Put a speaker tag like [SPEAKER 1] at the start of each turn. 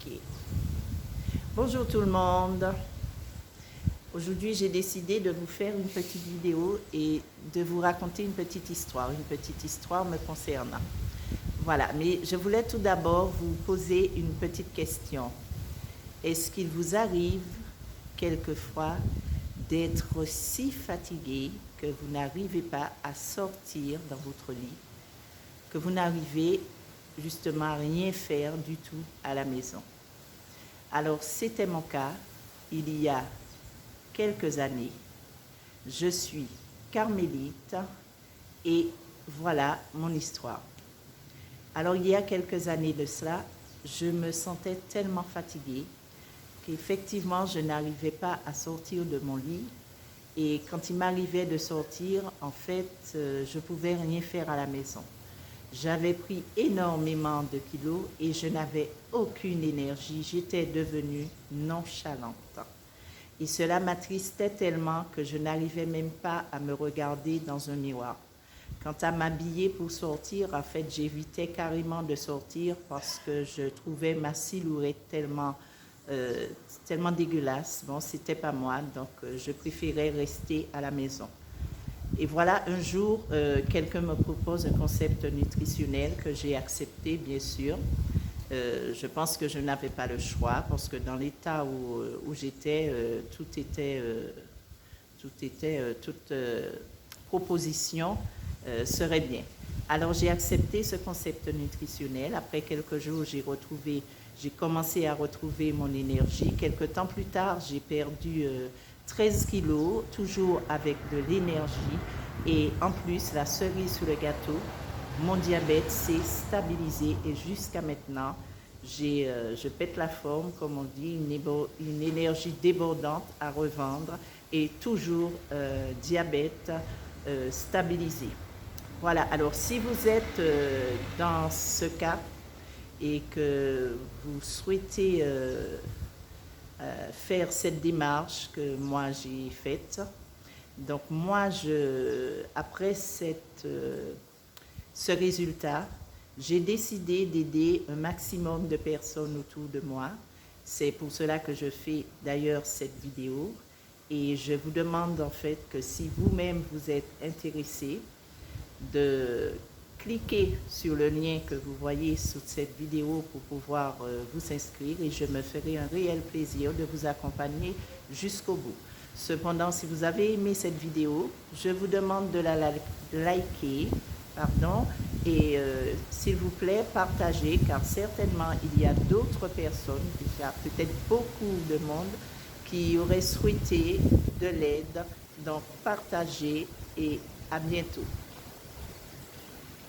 [SPEAKER 1] Ok. Bonjour tout le monde. Aujourd'hui, j'ai décidé de vous faire une petite vidéo et de vous raconter une petite histoire me concernant. Voilà, mais je voulais tout d'abord vous poser une petite question. Est-ce qu'il vous arrive quelquefois d'être si fatigué que vous n'arrivez pas à sortir dans votre lit, que vous n'arrivez justement à rien faire du tout à la maison? Alors, c'était mon cas il y a quelques années. Je suis carmélite et voilà mon histoire. Alors, il y a quelques années de cela, je me sentais tellement fatiguée qu'effectivement, je n'arrivais pas à sortir de mon lit. Et quand il m'arrivait de sortir, en fait, je ne pouvais rien faire à la maison. J'avais pris énormément de kilos et je n'avais aucune énergie. J'étais devenue nonchalante. Et cela m'attristait tellement que je n'arrivais même pas à me regarder dans un miroir. Quant à m'habiller pour sortir, en fait, j'évitais carrément de sortir parce que je trouvais ma silhouette tellement dégueulasse. Bon, c'était pas moi, donc je préférais rester à la maison. Et voilà, un jour, quelqu'un me propose un concept nutritionnel que j'ai accepté, bien sûr. Je pense que je n'avais pas le choix parce que dans l'état où j'étais, toute proposition serait bien. Alors j'ai accepté ce concept nutritionnel. Après quelques jours, j'ai commencé à retrouver mon énergie. Quelques temps plus tard, j'ai perdu 13 kilos, toujours avec de l'énergie. Et en plus, la cerise sur le gâteau, mon diabète s'est stabilisé et jusqu'à maintenant, je pète la forme, comme on dit, une énergie débordante à revendre et toujours diabète stabilisé. Voilà, alors si vous êtes dans ce cas et que vous souhaitez faire cette démarche que moi j'ai faite, donc moi, après ce résultat, j'ai décidé d'aider un maximum de personnes autour de moi. C'est pour cela que je fais d'ailleurs cette vidéo. Et je vous demande en fait que si vous-même vous êtes intéressé, de cliquer sur le lien que vous voyez sous cette vidéo pour pouvoir vous inscrire et je me ferai un réel plaisir de vous accompagner jusqu'au bout. Cependant, si vous avez aimé cette vidéo, je vous demande de la liker, et s'il vous plaît, partagez, car certainement il y a d'autres personnes, il y a peut-être beaucoup de monde qui auraient souhaité de l'aide. Donc, partagez et à bientôt.